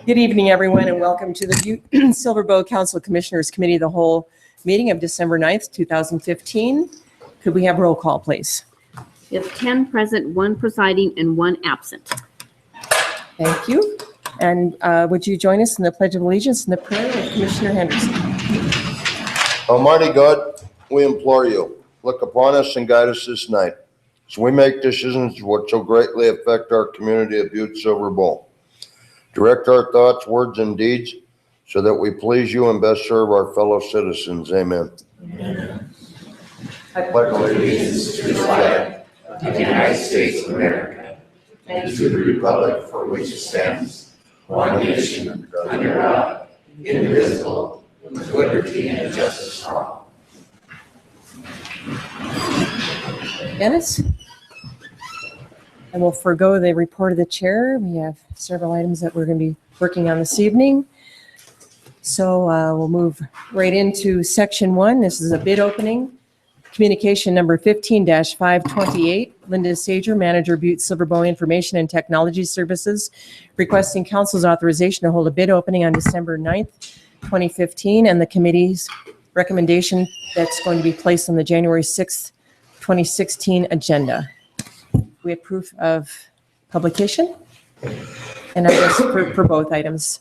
Good evening, everyone, and welcome to the Butte-Silver Council Commissioners Committee of the Whole meeting of December 9th, 2015. Could we have roll call, please? We have 10 present, 1 presiding, and 1 absent. Thank you. And would you join us in the Pledge of Allegiance and the prayer with Commissioner Henderson? Almighty God, we implore you, look upon us and guide us this night, so we make decisions which shall greatly affect our community of Butte-Silver. Direct our thoughts, words, and deeds so that we please you and best serve our fellow citizens. Amen. Amen. I pledge allegiance to the flag of the United States of America and to the republic for which it stands, one nation, under God, indivisible, with liberty and justice for all. Dennis? And we'll forego the report of the chair. We have several items that we're going to be working on this evening. So we'll move right into section 1. This is a bid opening. Communication number 15-528. Linda Sager, Manager, Butte-Silver Information and Technology Services, requesting council's authorization to hold a bid opening on December 9th, 2015, and the committee's recommendation that's going to be placed on the January 6th, 2016 agenda. We have proof of publication, and I guess for both items.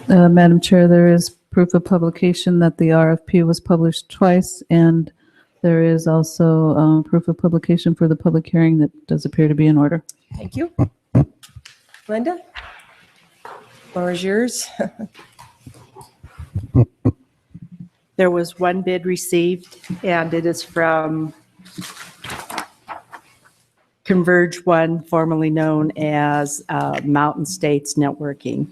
Madam Chair, there is proof of publication that the RFP was published twice, and there is also proof of publication for the public hearing that does appear to be in order. Thank you. Linda, floor is yours. There was 1 bid received, and it is from Converge One, formerly known as Mountain States Networking.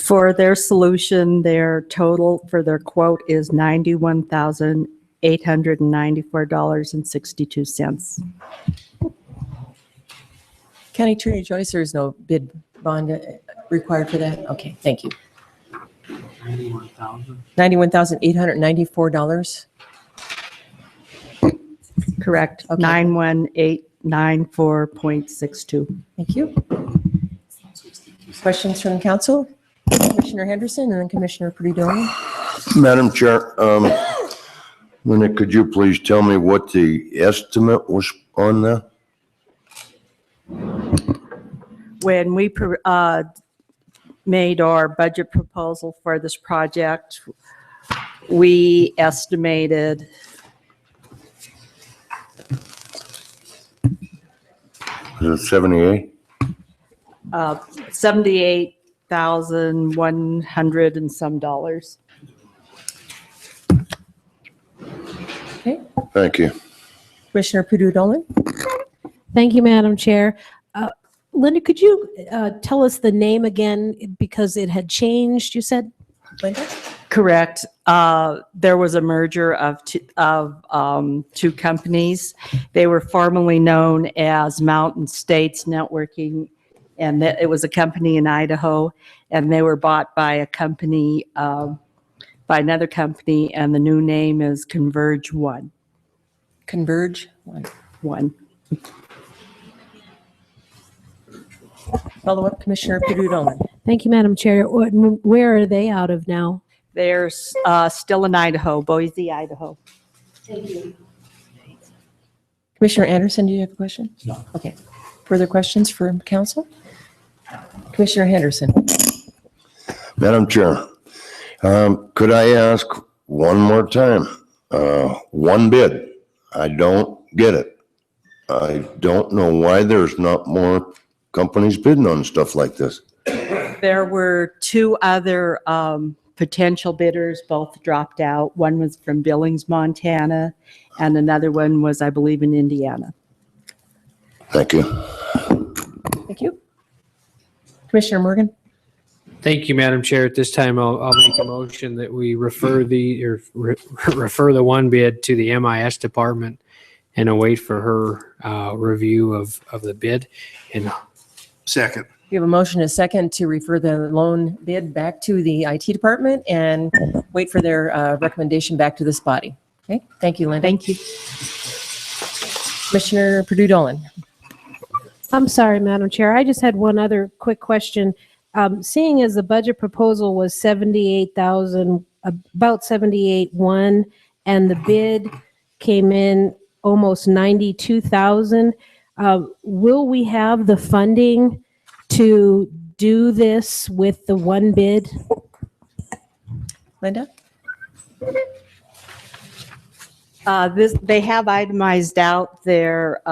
For their solution, their total for their quote is $91,894.62. County Attorney Joyce, there is no bid bond required for that? Okay, thank you. $91,894. Correct. Okay. 91894.62. Thank you. Questions from council? Commissioner Henderson and then Commissioner Perdue-Dolan. Madam Chair, Linda, could you please tell me what the estimate was on that? When we made our budget proposal for this project, we estimated Is it 78? $78,100 and some dollars. Okay. Thank you. Commissioner Perdue-Dolan. Thank you, Madam Chair. Linda, could you tell us the name again because it had changed, you said? Linda? Correct. There was a merger of two companies. They were formerly known as Mountain States Networking, and it was a company in Idaho, and they were bought by a company, by another company, and the new name is Converge One. Converge One. Follow up, Commissioner Perdue-Dolan. Thank you, Madam Chair. Where are they out of now? They're still in Idaho, Boise, Idaho. Thank you. Commissioner Anderson, do you have a question? No. Okay. Further questions for council? Commissioner Henderson. Madam Chair, could I ask one more time? One bid. I don't get it. I don't know why there's not more companies bidding on stuff like this. There were 2 other potential bidders, both dropped out. One was from Billings, Montana, and another one was, I believe, in Indiana. Thank you. Thank you. Commissioner Morgan? Thank you, Madam Chair. At this time, I'll make a motion that we refer refer the one bid to the MIS department and await for her review of the bid. And Second. We have a motion and a second to refer the loan bid back to the IT department and wait for their recommendation back to this body. Okay, thank you, Linda. Thank you. Commissioner Purdue-Dolan. I'm sorry, Madam Chair. I just had one other quick question. Seeing as the budget proposal was 78,000, about 78,1, and the bid came in almost 92,000, will we have the funding to do this with the one bid? Linda? They have itemized out their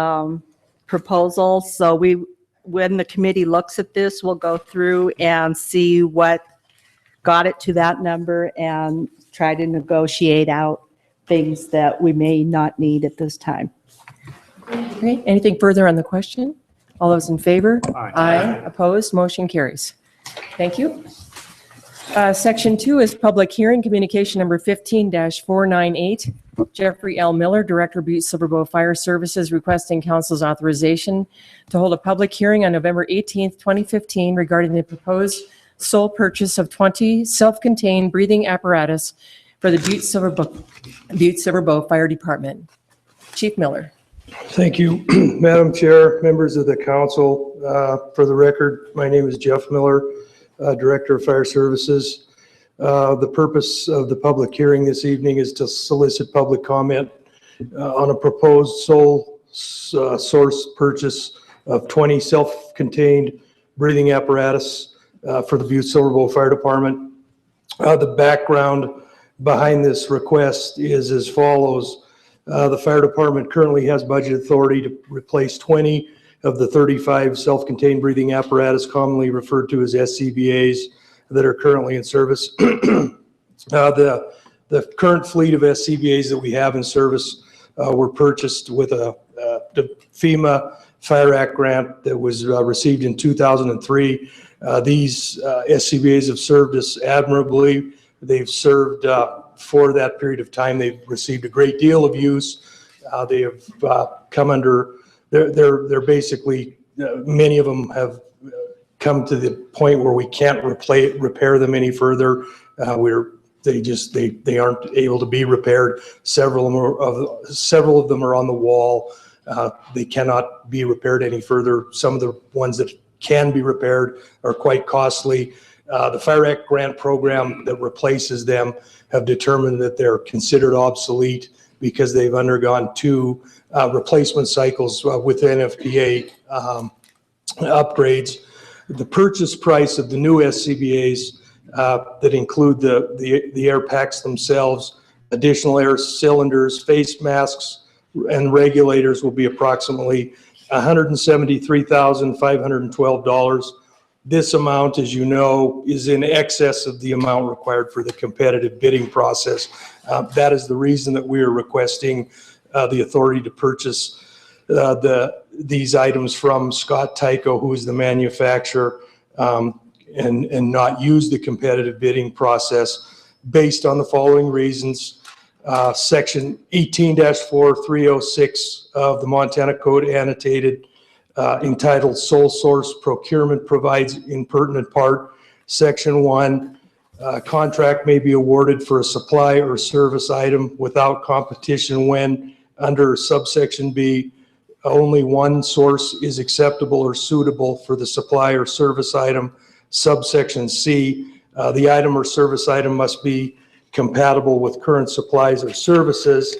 proposal, so when the committee looks at this, we'll go through and see what got it to that number and try to negotiate out things that we may not need at this time. Okay, anything further on the question? All those in favor? Aye. Opposed? Motion carries. Thank you. Section 2 is public hearing, communication number 15-498. Jeffrey L. Miller, Director, Butte-Silver Bow Fire Services, requesting council's authorization to hold a public hearing on November 18th, 2015 regarding the proposed sole purchase of 20 self-contained breathing apparatus for the Butte-Silver Bow Fire Department. Chief Miller. Thank you, Madam Chair, members of the council. For the record, my name is Jeff Miller, Director of Fire Services. The purpose of the public hearing this evening is to solicit public comment on a proposed sole source purchase of 20 self-contained breathing apparatus for the Butte-Silver Bow Fire Department. The background behind this request is as follows. The fire department currently has budget authority to replace 20 of the 35 self-contained breathing apparatus, commonly referred to as SCBAs, that are currently in service. The current fleet of SCBAs that we have in service were purchased with a FEMA Fire Act grant that was received in 2003. These SCBAs have served us admirably. They've served for that period of time. They've received a great deal of use. They have come under, they're basically, many of them have come to the point where we can't repair them any further. They aren't able to be repaired. Several of them are on the wall. They cannot be repaired any further. Some of the ones that can be repaired are quite costly. The Fire Act grant program that replaces them have determined that they're considered obsolete because they've undergone 2 replacement cycles with NFPA upgrades. The purchase price of the new SCBAs that include the air packs themselves, additional air cylinders, face masks, and regulators will be approximately $173,512. This amount, as you know, is in excess of the amount required for the competitive bidding process. That is the reason that we are requesting the authority to purchase these items from Scott Tyco, who is the manufacturer, and not use the competitive bidding process based on the following reasons. Section 18-4306 of the Montana Code annotated entitled Sole Source Procurement provides in pertinent part, Section 1, contract may be awarded for a supply or service item without competition when, under subsection B, only one source is acceptable or suitable for the supply or service item. Subsection C, the item or service item must be compatible with current supplies or services.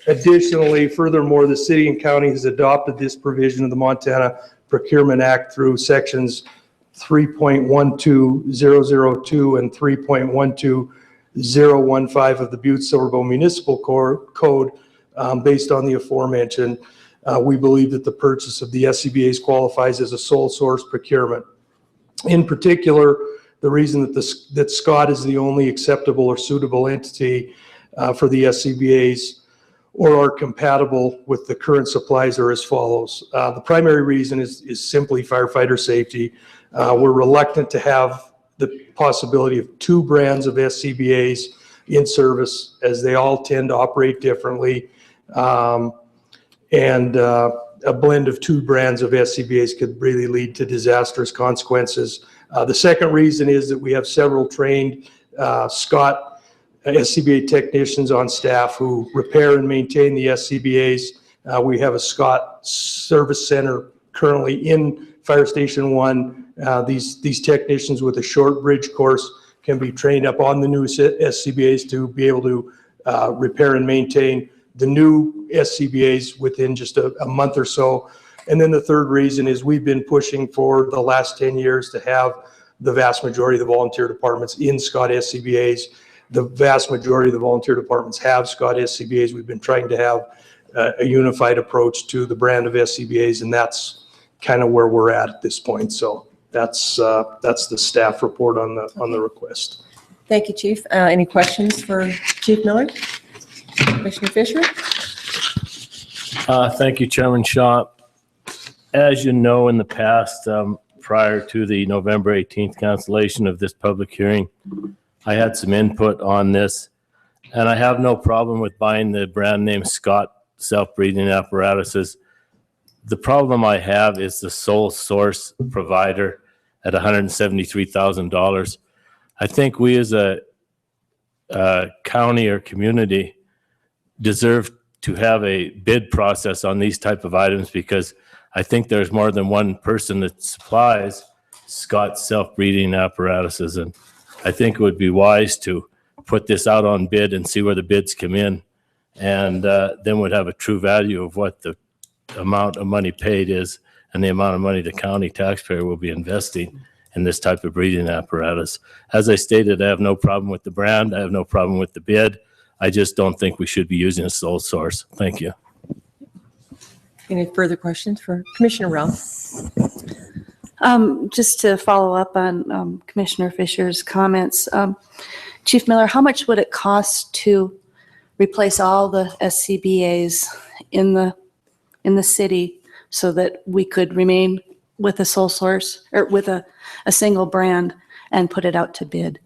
Additionally, furthermore, the city and county has adopted this provision of the Montana Procurement Act through sections 3.12002 and 3.12015 of the Butte-Silver Bow Municipal Code. Based on the aforementioned, we believe that the purchase of the SCBAs qualifies as a sole source procurement. In particular, the reason that Scott is the only acceptable or suitable entity for the SCBAs or are compatible with the current supplies are as follows. The primary reason is simply firefighter safety. We're reluctant to have the possibility of 2 brands of SCBA's in service, as they all tend to operate differently. And a blend of 2 brands of SCBA's could really lead to disastrous consequences. The second reason is that we have several trained Scott SCBA technicians on staff who repair and maintain the SCBA's. We have a Scott Service Center currently in Fire Station 1. These technicians with a short bridge course can be trained up on the new SCBA's to be able to repair and maintain the new SCBA's within just a month or so. And then the third reason is we've been pushing for the last 10 years to have the vast majority of the volunteer departments in Scott SCBA's. The vast majority of the volunteer departments have Scott SCBA's. We've been trying to have a unified approach to the brand of SCBA's, and that's kind of where we're at this point. So that's the staff report on the request. Thank you, Chief. Any questions for Chief Miller? Commissioner Fisher? Thank you, Chairman Shaw. As you know, in the past, prior to the November 18th cancellation of this public hearing, I had some input on this, and I have no problem with buying the brand name Scott self-breathing apparatuses. The problem I have is the sole source provider at $173,000. I think we as a county or community deserve to have a bid process on these type of items, because I think there's more than one person that supplies Scott self-breathing apparatuses, and I think it would be wise to put this out on bid and see where the bids come in, and then we'd have a true value of what the amount of money paid is and the amount of money the county taxpayer will be investing in this type of breathing apparatus. As I stated, I have no problem with the brand. I have no problem with the bid. I just don't think we should be using a sole source. Thank you. Any further questions for Commissioner Ralph? Just to follow up on Commissioner Fisher's comments, Chief Miller, how much would it cost to replace all the SCBA's in the city so that we could remain with a sole source or with a single brand and put it out to bid?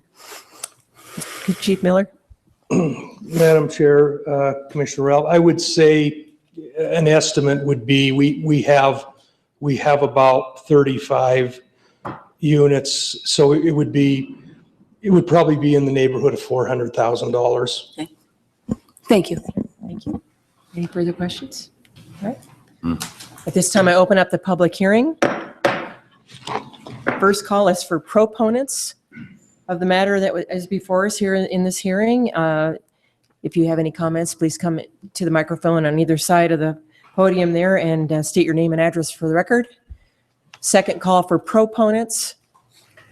Chief Miller? Madam Chair, Commissioner Ralph, I would say an estimate would be we have about 35 units, so it would probably be in the neighborhood of $400,000. Okay. Thank you. Thank you. Any further questions? All right. At this time, I open up the public hearing. First call is for proponents of the matter that is before us here in this hearing. If you have any comments, please come to the microphone on either side of the podium there and state your name and address for the record. Second call for proponents.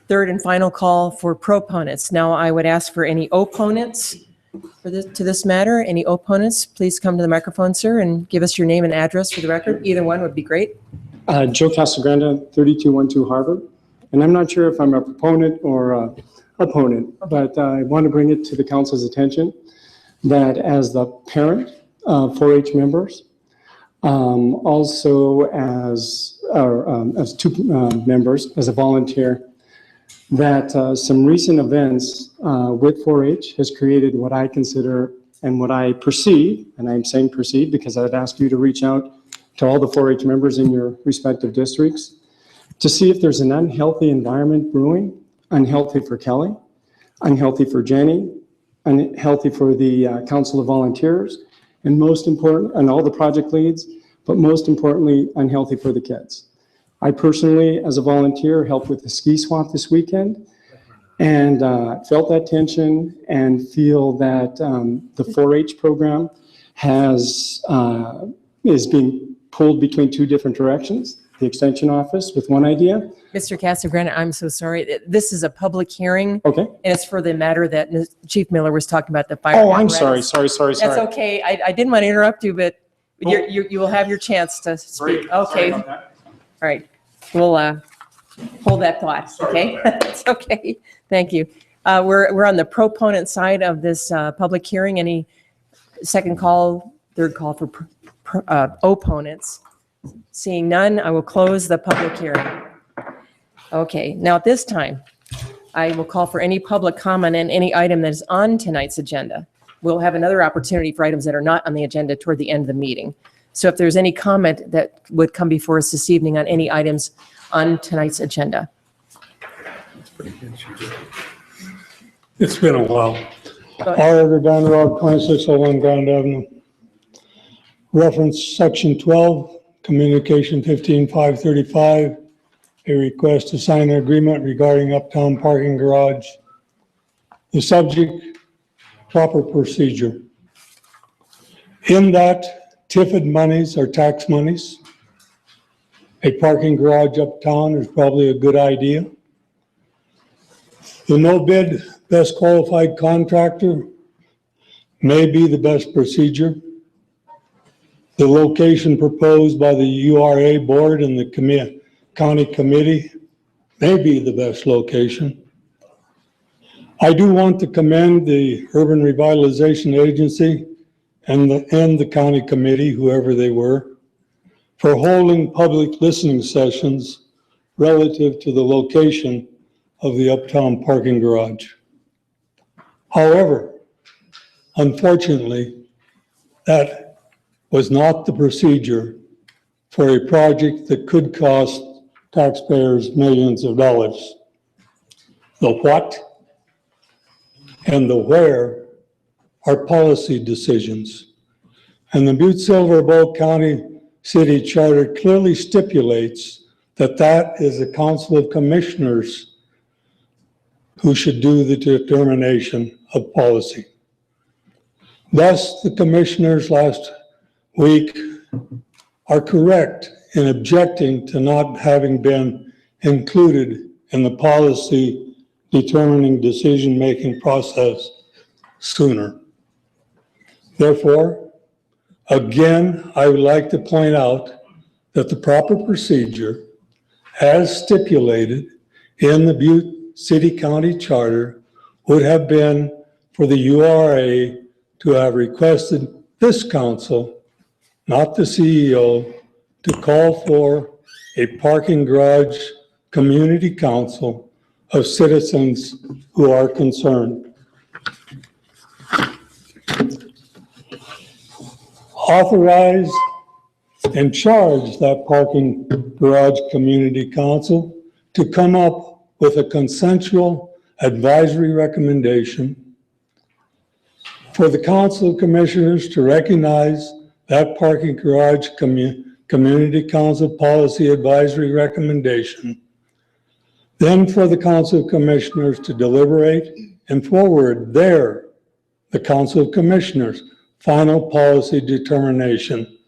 Third and final call for proponents. Now I would ask for any opponents to this matter. Any opponents, please come to the microphone, sir, and give us your name and address for the record. Either one would be great. Joe Casagrande, 3212 Harvard. And I'm not sure if I'm a proponent or opponent, but I want to bring it to the council's attention that as the parent of 4-H members, also as two members, as a volunteer, that some recent events with 4-H has created what I consider and what I perceive, and I'm saying perceive because I'd ask you to reach out to all the 4-H members in your respective districts to see if there's an unhealthy environment brewing, unhealthy for Kelly, unhealthy for Jenny, unhealthy for the Council of Volunteers, and most important, and all the project leads, but most importantly, unhealthy for the kids. I personally, as a volunteer, helped with the ski swap this weekend and felt that tension and feel that the 4-H program is being pulled between two different directions. The Extension Office with one idea. Mr. Casagrande, I'm so sorry. This is a public hearing. Okay. And it's for the matter that Chief Miller was talking about, the fire. Oh, I'm apparatus. sorry. That's okay. I didn't want to interrupt you, but you will have your chance to speak. Okay. All right. We'll hold that thought. Okay. It's okay. Thank you. We're on the proponent side of this public hearing. Any second call third call for opponents. Seeing none, I will close the public hearing. Okay, now at this time, I will call for any public comment on any item that is on tonight's agenda. We'll have another opportunity for items that are not on the agenda toward the end of the meeting. So if there's any comment that would come before us this evening on any items on tonight's agenda. It's been a while. Auditor Van Rock, 2601 Grand Avenue. Reference section 12, communication 15535, a request to sign an agreement regarding uptown parking garage. The subject, proper procedure. In that TIFID monies are tax monies. A parking garage uptown is probably a good idea. The no bid best qualified contractor may be the best procedure. The location proposed by the URA board and the county committee may be the best location. I do want to commend the Urban Revitalization Agency and the county committee, whoever they were, for holding public listening sessions relative to the location of the uptown parking garage. However, unfortunately, that was not the procedure for a project that could cost taxpayers millions of dollars. The what and the where are policy decisions. And the Butte-Silver County City Charter clearly stipulates that that is the Council of Commissioners who should do the determination of policy. Thus, the commissioners last week are correct in objecting to not having been included in the policy determining decision-making process sooner. Therefore, again, I would like to point out that the proper procedure, as stipulated in the Butte City County Charter, would have been for the URA to have requested this council, not the CEO, to call for a parking garage community council of citizens who are concerned. Authorize and charge that parking garage community council to come up with a consensual advisory recommendation for the Council of Commissioners to recognize that parking garage community council policy advisory recommendation, then for the Council of Commissioners to deliberate and forward the Council of Commissioners' final policy determination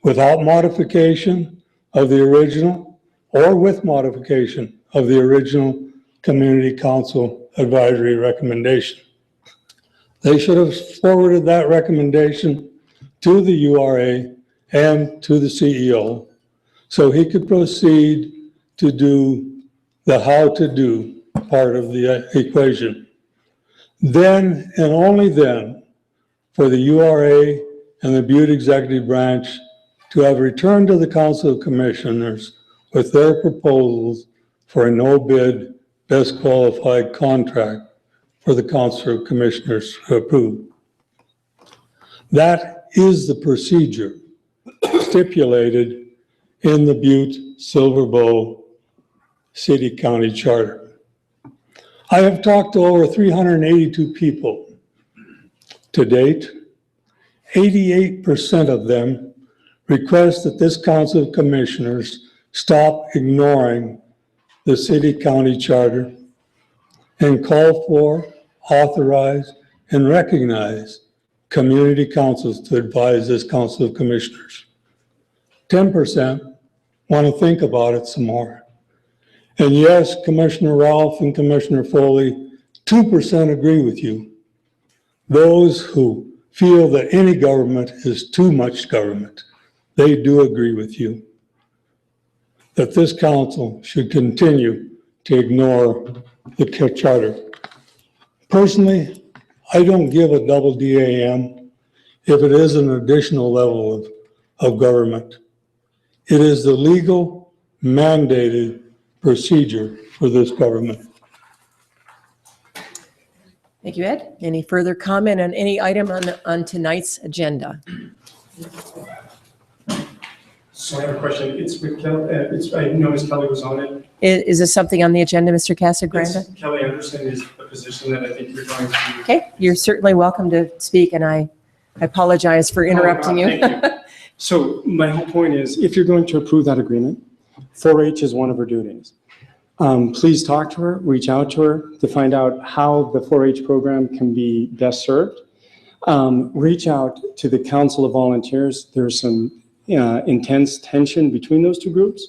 without modification of the original or with modification of the original Community Council advisory recommendation. They should have forwarded that recommendation to the URA and to the CEO so he could proceed to do the how to do part of the equation. Then and only then for the URA and the Butte Executive Branch to have returned to the Council of Commissioners with their proposals for a no bid best qualified contract for the Council of Commissioners to approve. That is the procedure stipulated in the Butte-Silver City County Charter. I have talked to over 382 people to date. 88% of them request that this Council of Commissioners stop ignoring the City County Charter and call for, authorize, and recognize community councils to advise this Council of Commissioners. 10% want to think about it some more. And yes, Commissioner Ralph and Commissioner Foley, 2% agree with you. Those who feel that any government is too much government, they do agree with you that this council should continue to ignore the charter. Personally, I don't give a double DAM if it is an additional level of government. It is the legal mandated procedure for this government. Thank you, Ed. Any further comment on any item on tonight's agenda? So I have a question. It's with Kelly, I noticed Kelly was on it. Is this something on the agenda, Mr. Casagrande? It's Kelly Anderson is the position that I think you're going to. Okay, you're certainly welcome to speak, and I apologize for interrupting you. Thank you. So my whole point is, if you're going to approve that agreement, 4-H is one of her duties. Please talk to her, reach out to her to find out how the 4-H program can be best served. Reach out to the Council of Volunteers. There's some intense tension between those two groups,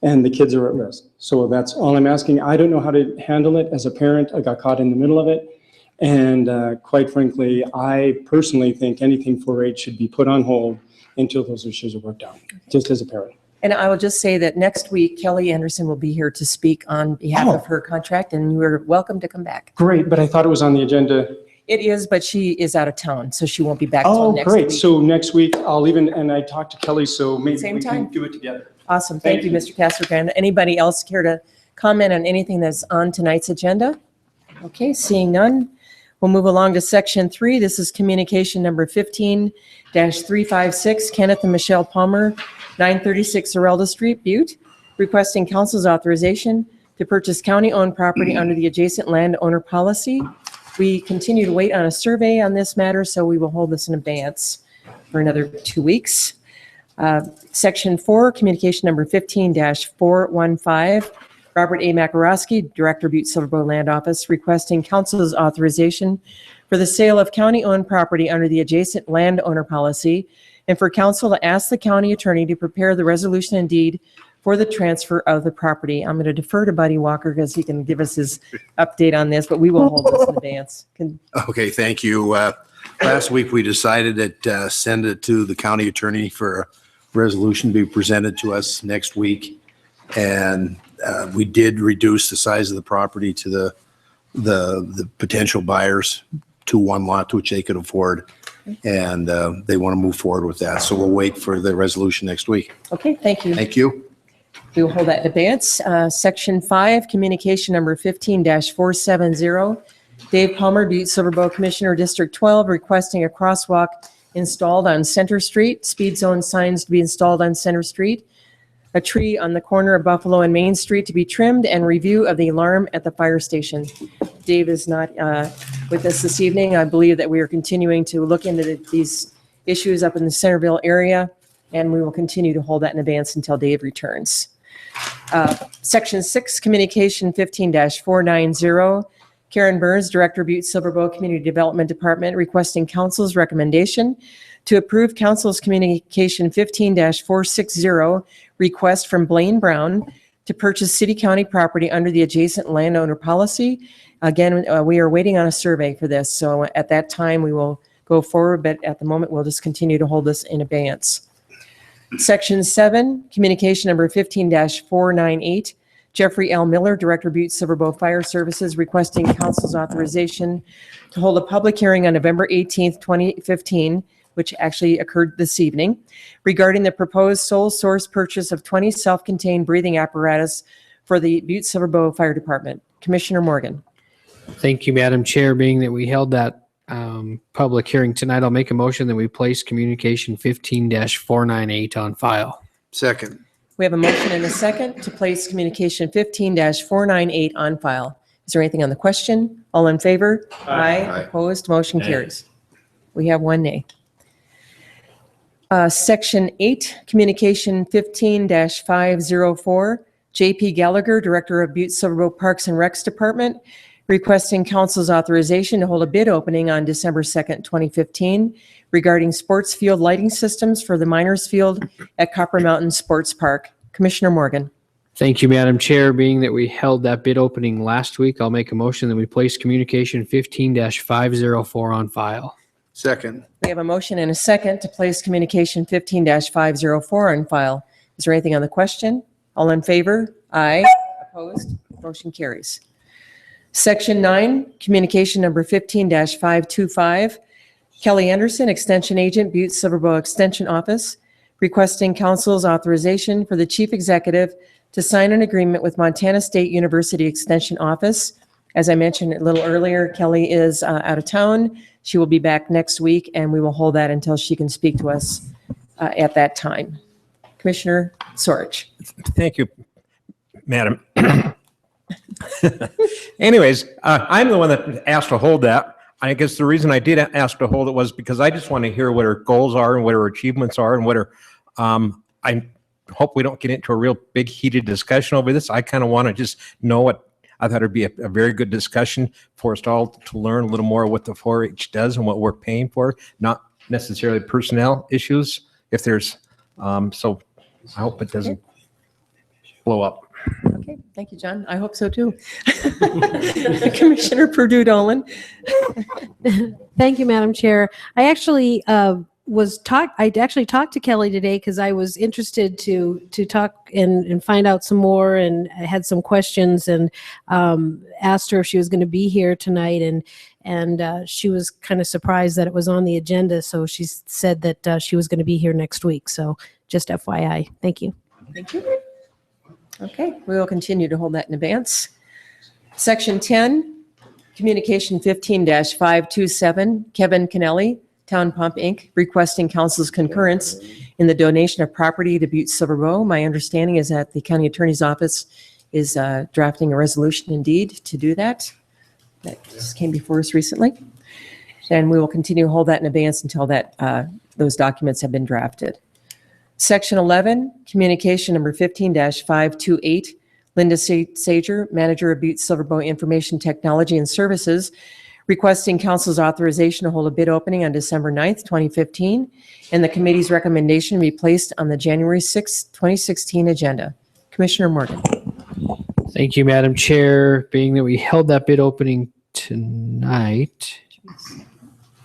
and the kids are at risk. So that's all I'm asking. I don't know how to handle it. As a parent, I got caught in the middle of it. And quite frankly, I personally think anything 4-H should be put on hold until those issues are worked out, just as a parent. And I will just say that next week, Kelly Anderson will be here to speak on behalf of her contract, and you are welcome to come back. Great, but I thought it was on the agenda. It is, but she is out of town, so she won't be back till next week. Oh, great. So next week, I'll even, and I talked to Kelly, so maybe Same we time. can do it together. Awesome. Thank you, Mr. Casagrande. Anybody else care to comment on anything that's on tonight's agenda? Okay, seeing none, we'll move along to section 3. This is communication number 15-356, Kenneth and Michelle Palmer, 936 Arelda Street, Butte, requesting council's authorization to purchase county-owned property under the adjacent landowner policy. We continue to wait on a survey on this matter, so we will hold this in abeyance for another 2 weeks. Section 4, communication number 15-415, Robert A. Makarowski, Director, Butte-Silver Land Office, requesting council's authorization for the sale of county-owned property under the adjacent landowner policy, and for council to ask the county attorney to prepare the resolution and deed for the transfer of the property. I'm going to defer to Buddy Walker because he can give us his update on this, but we will hold this in advance. Okay, thank you. Last week, we decided that send it to the county attorney for a resolution to be presented to us next week. And we did reduce the size of the property to the potential buyers to one lot to which they could afford. And they want to move forward with that. So we'll wait for the resolution next week. Okay, thank you. Thank you. We will hold that in advance. Section 5, communication number 15-470, Dave Palmer, Butte-Silver Commissioner, District 12, requesting a crosswalk installed on Center Street, speed zone signs to be installed on Center Street, a tree on the corner of Buffalo and Main Street to be trimmed, and review of the alarm at the fire station. Dave is not with us this evening. I believe that we are continuing to look into these issues up in the Centerville area, and we will continue to hold that in advance until Dave returns. Section 6, communication 15-490, Karen Burns, Director, Butte-Silver Community Development Department, requesting council's recommendation to approve council's communication 15-460, request from Blaine Brown to purchase city-county property under the adjacent landowner policy. Again, we are waiting on a survey for this, so at that time we will go forward, but at the moment we'll just continue to hold this in abeyance. Section 7, communication number 15-498, Jeffrey L. Miller, Director, Butte-Silver Fire Services, requesting council's authorization to hold a public hearing on November 18th, 2015, which actually occurred this evening, regarding the proposed sole source purchase of 20 self-contained breathing apparatus for the Butte-Silver Fire Department. Commissioner Morgan. Thank you, Madam Chair. Being that we held that public hearing tonight, I'll make a motion that we place communication 15-498 on file. Second. We have a motion and a second to place communication 15-498 on file. Is there anything on the question? All in favor? Aye. Opposed? Motion carries. We have one nay. Section 8, communication 15-504, JP Gallagher, Director of Butte-Silver Parks and Recs Department, requesting council's authorization to hold a bid opening on December 2nd, 2015, regarding sports field lighting systems for the Miners Field at Copper Mountain Sports Park. Commissioner Morgan. Thank you, Madam Chair. Being that we held that bid opening last week, I'll make a motion that we place communication 15-504 on file. Second. We have a motion and a second to place communication 15-504 on file. Is there anything on the question? All in favor? Aye. Opposed? Motion carries. Section 9, communication number 15-525, Kelly Anderson, Extension Agent, Butte-Silver Extension Office, requesting council's authorization for the chief executive to sign an agreement with Montana State University Extension Office. As I mentioned a little earlier, Kelly is out of town. She will be back next week, and we will hold that until she can speak to us at that time. Commissioner Sorich. Thank you, Madam. Anyways, I'm the one that asked to hold that. I guess the reason I did ask to hold it was because I just want to hear what her goals are and what her achievements are and what her, I hope we don't get into a real big heated discussion over this. I kind of want to just know what, I thought it'd be a very good discussion for us all to learn a little more what the 4-H does and what we're paying for, not necessarily personnel issues. If there's, so I hope it doesn't blow up. Okay, thank you, John. I hope so too. Commissioner Purdue Dolan. Thank you, Madam Chair. I actually I actually talked to Kelly today because I was interested to talk and find out some more, and I had some questions, and asked her if she was going to be here tonight, and she was kind of surprised that it was on the agenda. So she said that she was going to be here next week. So just FYI, thank you. Thank you. Okay, we will continue to hold that in advance. Section 10, Communication 15-527, Kevin Kennelly, Town Pump Inc., requesting council's concurrence in the donation of property to Butte-Silver. My understanding is that the county attorney's office is drafting a resolution indeed to do that. That just came before us recently. And we will continue to hold that in advance until that those documents have been drafted. Section 11, Communication number 15-528, Linda Sager, Manager of Butte-Silver Information Technology and Services, requesting council's authorization to hold a bid opening on December 9th, 2015, and the committee's recommendation be placed on the January 6th, 2016 agenda. Commissioner Morgan. Thank you, Madam Chair. Being that we held that bid opening tonight.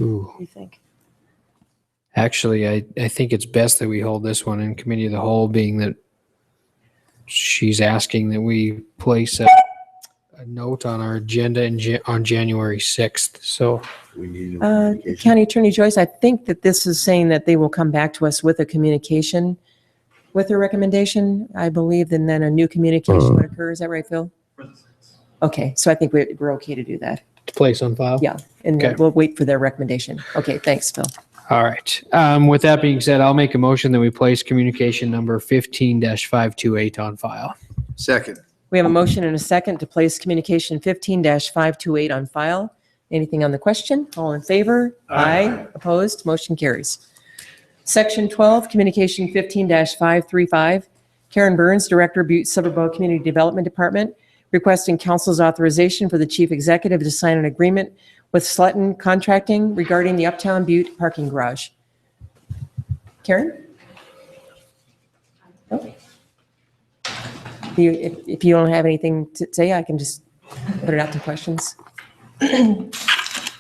Ooh. What do you think? Actually, I think it's best that we hold this one in committee of the whole, being that she's asking that we place a note on our agenda on January 6th. So County Attorney Joyce, I think that this is saying that they will come back to us with a communication with their recommendation, I believe, and then a new communication would occur. Is that right, Phil? Okay, so I think we're okay to do that. to place on file? Yeah, and Okay. we'll wait for their recommendation. Okay, thanks, Phil. All right. With that being said, I'll make a motion that we place communication number 15-528 on file. Second. We have a motion and a second to place communication 15-528 on file. Anything on the question? All in favor? Aye. Opposed? Motion carries. Section 12, communication 15-535. Karen Burns, Director, Butte-Silver Community Development Department, requesting council's authorization for the chief executive to sign an agreement with Slutton Contracting regarding the Uptown Butte parking garage. Karen? No? If you don't have anything to say, I can just put it out to questions.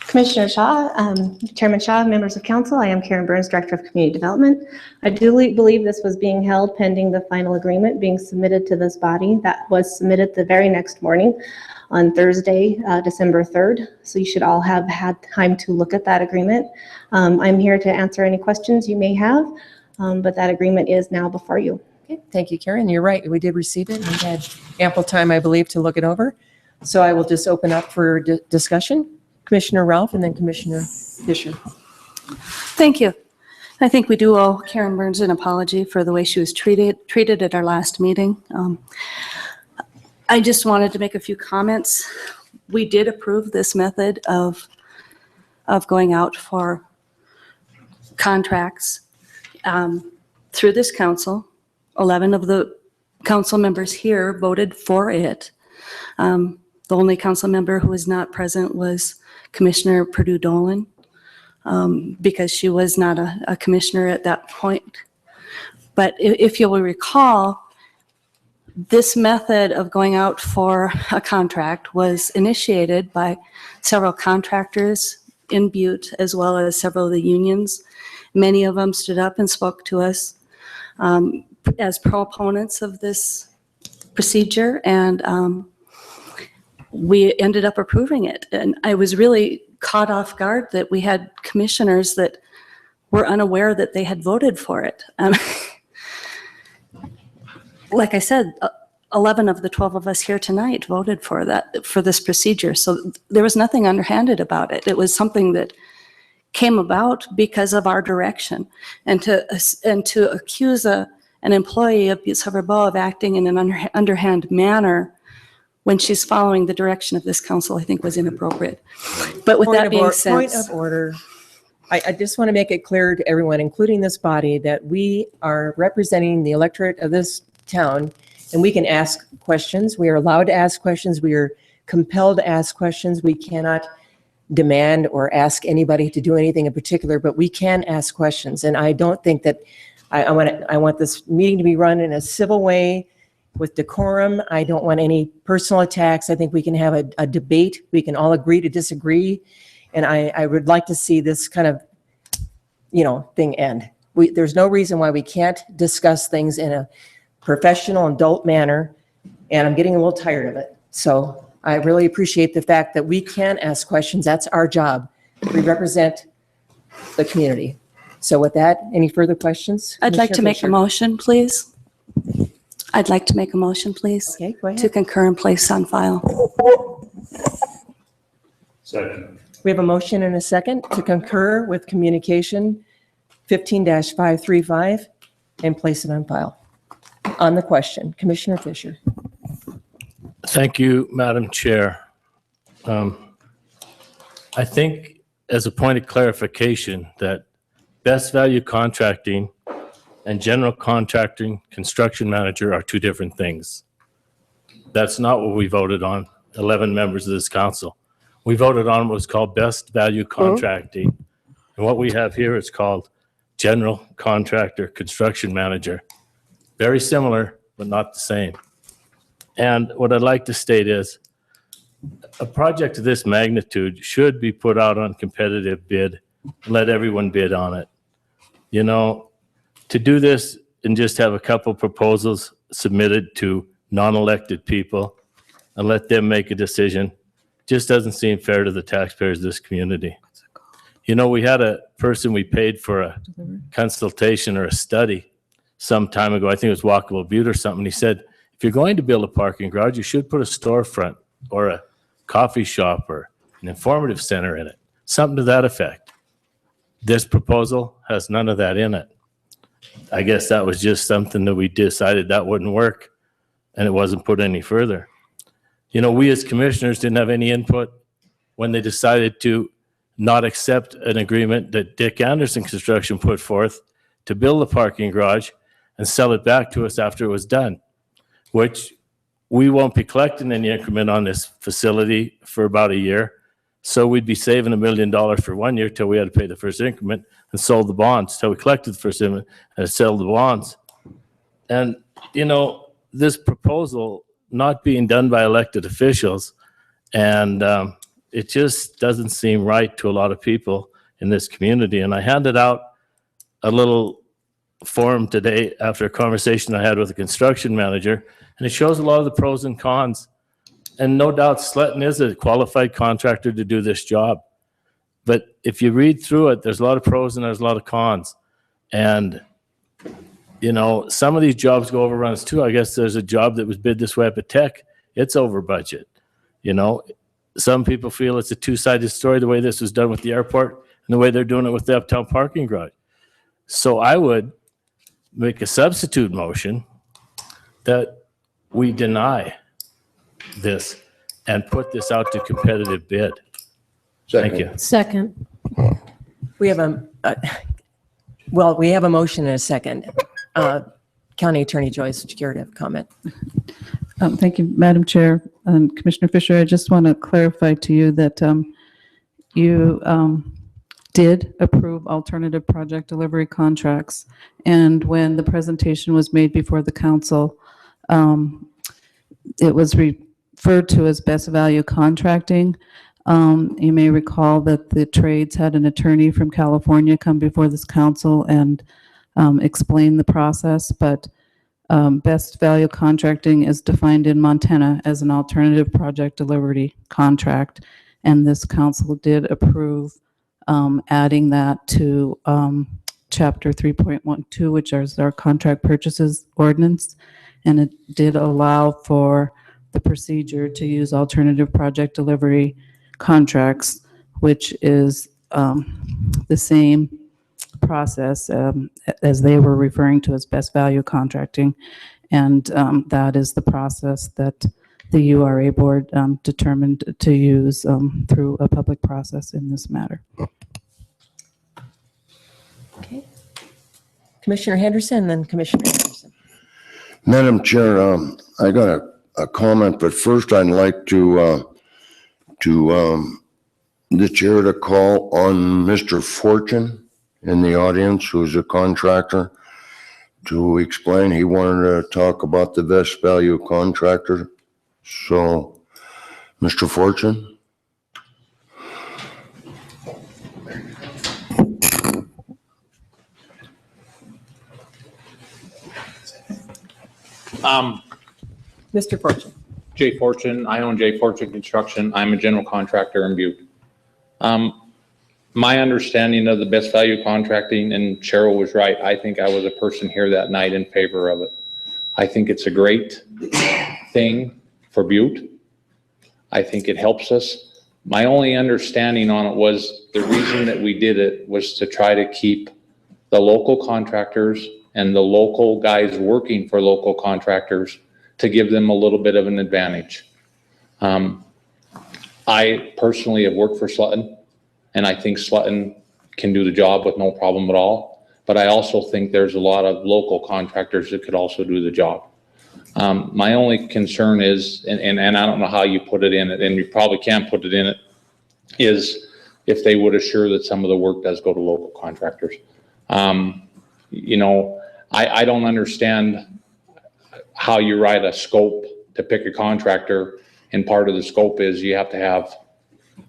Commissioner Shaw, Chairman Shaw, members of council, I am Karen Burns, Director of Community Development. I do believe this was being held pending the final agreement being submitted to this body. That was submitted the very next morning on Thursday, December 3rd. So you should all have had time to look at that agreement. I'm here to answer any questions you may have, but that agreement is now before you. Okay, thank you, Karen. You're right. We did receive it. We had ample time, I believe, to look it over. So I will just open up for discussion. Commissioner Ralph and then Commissioner Fisher. Thank you. I think we do owe Karen Burns an apology for the way she was treated at our last meeting. I just wanted to make a few comments. We did approve this method of going out for contracts through this council. 11 of the council members here voted for it. The only council member who was not present was Commissioner Purdue Dolan, because she was not a commissioner at that point. But if you will recall, this method of going out for a contract was initiated by several contractors in Butte, as well as several of the unions. Many of them stood up and spoke to us as proponents of this procedure, and we ended up approving it. And I was really caught off guard that we had commissioners that were unaware that they had voted for it. Like I said, 11 of the 12 of us here tonight voted for this procedure. So there was nothing underhanded about it. It was something that came about because of our direction. And to accuse an employee of Butte-Silver Bow of acting in an underhand manner when she's following the direction of this council, I think was inappropriate. But with that being said. Point of order. I just want to make it clear to everyone, including this body, that we are representing the electorate of this town, and we can ask questions. We are allowed to ask questions. We are compelled to ask questions. We cannot demand or ask anybody to do anything in particular, but we can ask questions. And I don't think that I want this meeting to be run in a civil way with decorum. I don't want any personal attacks. I think we can have a debate. We can all agree to disagree. And I would like to see this kind of, thing end. There's no reason why we can't discuss things in a professional, adult manner, and I'm getting a little tired of it. So I really appreciate the fact that we can ask questions. That's our job. We represent the community. So with that, any further questions? I'd like to make a motion, please. I'd like to make a motion, please. Okay, go ahead. To concur and place on file. Second. We have a motion and a second to concur with communication 15-535 and place it on file. On the question, Commissioner Fisher. Thank you, Madam Chair. I think as a point of clarification that best value contracting and general contracting construction manager are two different things. That's not what we voted on, 11 members of this council. We voted on what was called best value contracting. And what we have here is called general contractor construction manager. Very similar, but not the same. And what I'd like to state is a project of this magnitude should be put out on competitive bid and let everyone bid on it. To do this and just have a couple proposals submitted to non-elected people and let them make a decision just doesn't seem fair to the taxpayers of this community. We had a person we paid for a consultation or a study some time ago. I think it was Walkable Butte or something. He said, if you're going to build a parking garage, you should put a storefront or a coffee shop or an informative center in it, something to that effect. This proposal has none of that in it. I guess that was just something that we decided that wouldn't work, and it wasn't put any further. We as commissioners didn't have any input when they decided to not accept an agreement that Dick Anderson Construction put forth to build a parking garage and sell it back to us after it was done, which we won't be collecting any increment on this facility for about a year. So we'd be saving $1 million for 1 year till we had to pay the first increment and sold the bonds, till we collected the first increment and sold the bonds. And, this proposal not being done by elected officials, and it just doesn't seem right to a lot of people in this community. And I handed out a little form today after a conversation I had with a construction manager, and it shows a lot of the pros and cons. And no doubt Sletton is a qualified contractor to do this job. But if you read through it, there's a lot of pros and there's a lot of cons. And, some of these jobs go overruns too. I guess there's a job that was bid this way up at Tech. It's over budget. Some people feel it's a two-sided story, the way this was done with the airport and the way they're doing it with the uptown parking garage. So I would make a substitute motion that we deny this and put this out to competitive bid. Thank you. Second. We have a motion and a second. County Attorney Joyce, would you care to have a comment? Thank you, Madam Chair. And Commissioner Fisher, I just want to clarify to you that you did approve alternative project delivery contracts. And when the presentation was made before the council, it was referred to as best value contracting. You may recall that the trades had an attorney from California come before this council and explain the process, but best value contracting is defined in Montana as an alternative project delivery contract. and this council did approve adding that to Chapter 3.12, which is our contract purchases ordinance, and it did allow for the procedure to use alternative project delivery contracts, which is the same process as they were referring to as best value contracting. And that is the process that the URA board determined to use through a public process in this matter. Okay. Commissioner Henderson, then Commissioner Anderson. Madam Chair, I got a comment, but first I'd like to the chair to call on Mr. Fortune in the audience, who's a contractor, to explain. He wanted to talk about the best value contractor. So, Mr. Fortune? Mr. Fortune. Jay Fortune. I own Jay Fortune Construction. I'm a general contractor in Butte. My understanding of the best value contracting, and Cheryl was right, I think I was a person here that night in favor of it. I think it's a great thing for Butte. I think it helps us. My only understanding on it was the reason that we did it was to try to keep the local contractors and the local guys working for local contractors, to give them a little bit of an advantage. I personally have worked for Slutton, and I think Slutton can do the job with no problem at all. But I also think there's a lot of local contractors that could also do the job. My only concern is, and I don't know how you put it in it, and you probably can't put it in it, is if they would assure that some of the work does go to local contractors. You know, I don't understand how you write a scope to pick a contractor, and part of the scope is you have to have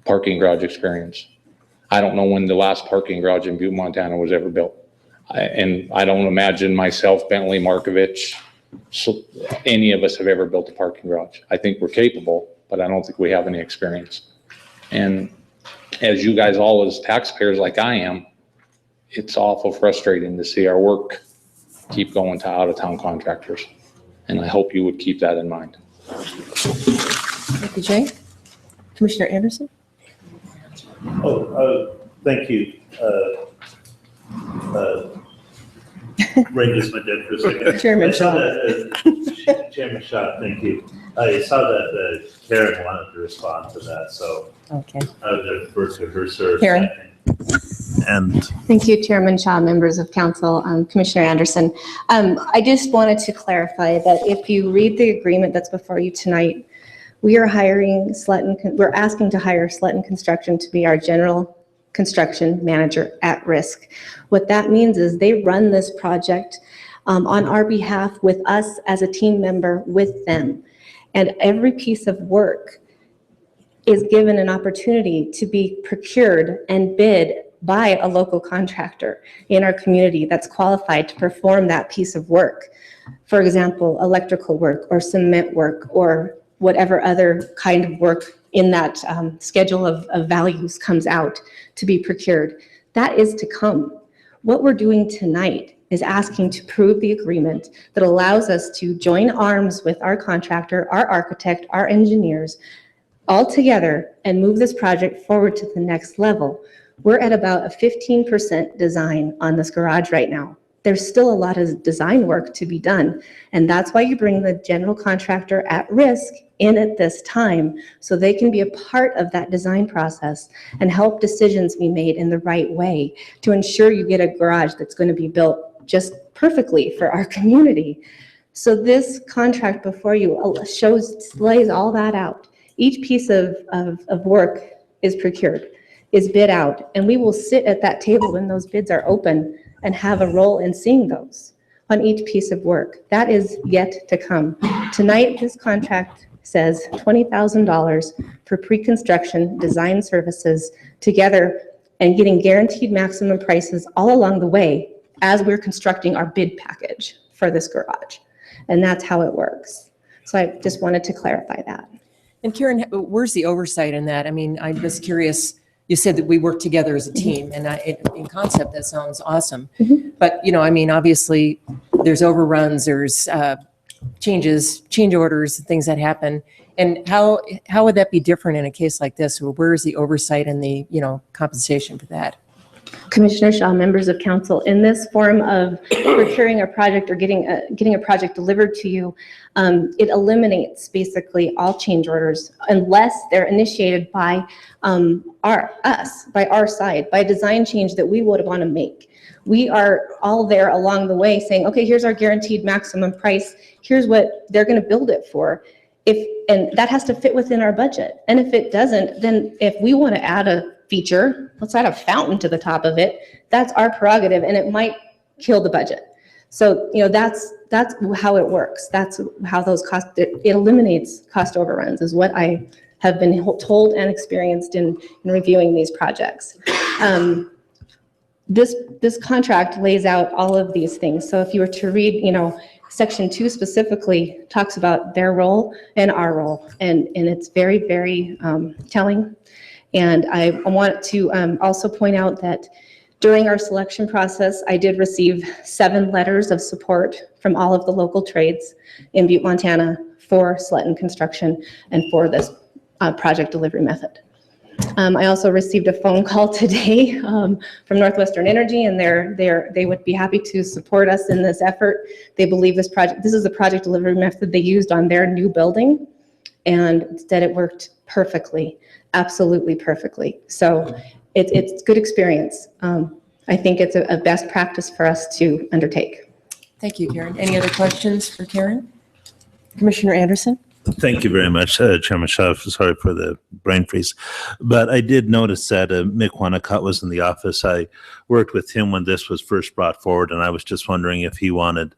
parking garage experience. I don't know when the last parking garage in Butte, Montana was ever built. And I don't imagine myself, Bentley, Markovich, so any of us have ever built a parking garage. I think we're capable, but I don't think we have any experience. And as you guys all as taxpayers like I am, it's awful frustrating to see our work keep going to out-of-town contractors. And I hope you would keep that in mind. Thank you, Jay. Commissioner Anderson? Thank you. Ray just went dead for a second. Chairman Shaw. Chairman Shaw, thank you. I saw that Karen wanted to respond to that, so okay. I would defer to her, sir. Karen. And Thank you, Chairman Shaw, members of council, Commissioner Anderson. I just wanted to clarify that if you read the agreement that's before you tonight, we are hiring we're asking to hire Slutton Construction to be our general construction manager at risk. What that means is they run this project on our behalf with us as a team member with them. And every piece of work is given an opportunity to be procured and bid by a local contractor in our community that's qualified to perform that piece of work. For example, electrical work or cement work or whatever other kind of work in that schedule of values comes out to be procured. That is to come. What we're doing tonight is asking to prove the agreement that allows us to join arms with our contractor, our architect, our engineers, all together and move this project forward to the next level. We're at about a 15% design on this garage right now. There's still a lot of design work to be done. And that's why you bring the general contractor at risk in at this time, so they can be a part of that design process and help decisions be made in the right way to ensure you get a garage that's going to be built just perfectly for our community. So this contract before you lays all that out. Each piece of work is procured, is bid out, and we will sit at that table when those bids are open and have a role in seeing those on each piece of work. That is yet to come. Tonight, this contract says $20,000 for pre-construction design services together and getting guaranteed maximum prices all along the way as we're constructing our bid package for this garage. And that's how it works. So I just wanted to clarify that. And Karen, where's the oversight in that? I mean, I'm just curious, you said that we work together as a team, and in concept, that sounds awesome. But, you know, I mean, obviously, there's overruns, there's change orders, things that happen. And how would that be different in a case like this? Where is the oversight and the, you know, compensation for that? Commissioner Shaw, members of council, in this form of procuring a project or getting a project delivered to you, it eliminates basically all change orders unless they're initiated by our side, by design change that we would want to make. We are all there along the way saying, okay, here's our guaranteed maximum price. Here's what they're going to build it for. And that has to fit within our budget. And if it doesn't, then if we want to add a feature, let's add a fountain to the top of it. That's our prerogative, and it might kill the budget. So, you know, that's how it works. That's how those costs, it eliminates cost overruns, is what I have been told and experienced in reviewing these projects. This contract lays out all of these things. So if you were to read, you know, Section 2 specifically talks about their role and our role, and it's very, very telling. And I want to also point out that during our selection process, I did receive 7 letters of support from all of the local trades in Butte, Montana for Sletton Construction and for this project delivery method. I also received a phone call today from Northwestern Energy, and they would be happy to support us in this effort. They believe this is the project delivery method they used on their new building, and that it worked perfectly, absolutely perfectly. So it's good experience. I think it's a best practice for us to undertake. Thank you, Karen. Any other questions for Karen? Commissioner Anderson? Thank you very much, Chairman Shaw. Sorry for the brain freeze. But I did notice that Mick Wanacott was in the office. I worked with him when this was first brought forward, and I was just wondering if he wanted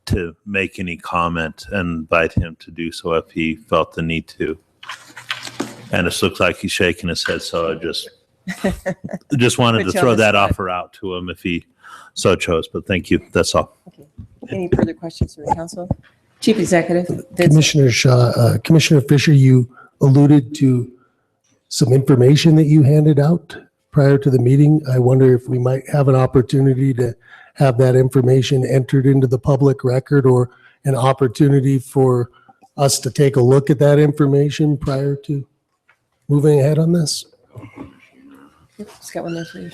to make any comment and invite him to do so if he felt the need to. And it looks like he's shaking his head, so I just wanted to throw that offer out to him if he so chose. But thank you. That's all. Okay. Any further questions from the council? Chief Executive. Commissioner Shaw, Commissioner Fisher, you alluded to some information that you handed out prior to the meeting. I wonder if we might have an opportunity to have that information entered into the public record, or an opportunity for us to take a look at that information prior to moving ahead on this. Just got one there for you.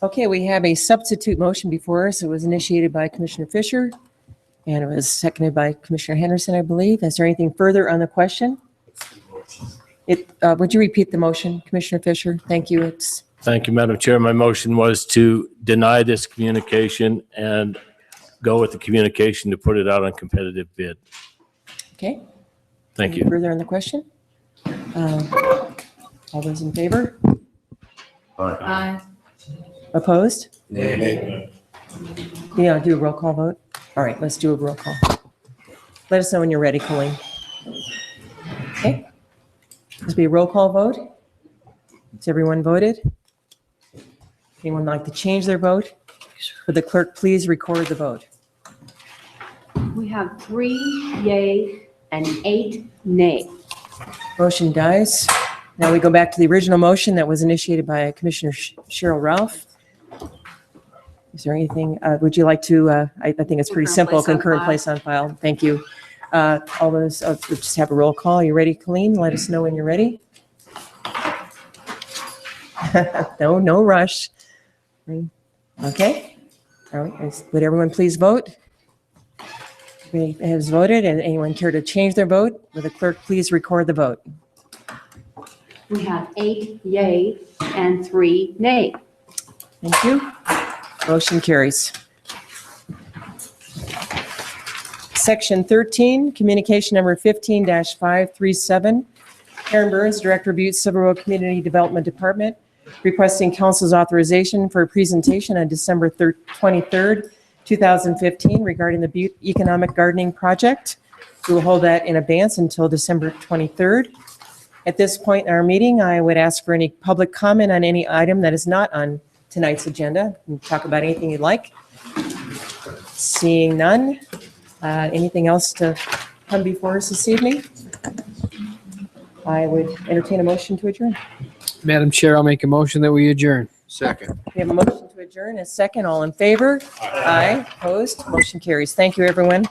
Okay, we have a substitute motion before us. It was initiated by Commissioner Fisher, and it was seconded by Commissioner Henderson, I believe. Is there anything further on the question? Would you repeat the motion, Commissioner Fisher? Thank you. Thank you, Madam Chair. My motion was to deny this communication and go with the communication to put it out on competitive bid. Okay. Thank you. Further on the question? All those in favor? Aye. Opposed? Nay. Yeah, do a roll call vote. All right, let's do a roll call. Let us know when you're ready, Colleen. Okay. This will be a roll call vote. Has everyone voted? Anyone like to change their vote? Would the clerk please record the vote? We have 3 yay and 8 nay. Motion dies. Now we go back to the original motion that was initiated by Commissioner Cheryl Ralph. Is there anything, would you like to, I think it's pretty simple, concurrent place on file. Thank you. All those, we'll just have a roll call. You ready, Colleen? Let us know when you're ready. No rush. Okay. All right. Would everyone please vote? Everybody has voted, and anyone care to change their vote? Would the clerk please record the vote? We have 8 yay and 3 nay. Thank you. Motion carries. Section 13, communication number 15-537. Karen Burns, Director of Butte-Silver Community Development Department, requesting council's authorization for a presentation on December 23rd, 2015 regarding the Butte Economic Gardening Project. We will hold that in advance until December 23rd. At this point in our meeting, I would ask for any public comment on any item that is not on tonight's agenda. You can talk about anything you'd like. Seeing none, Anything else to come before us this evening? I would entertain a motion to adjourn. Madam Chair, I'll make a motion that we adjourn. Second. We have a motion to adjourn. A second. All in favor? Aye. Opposed? Motion carries. Thank you, everyone.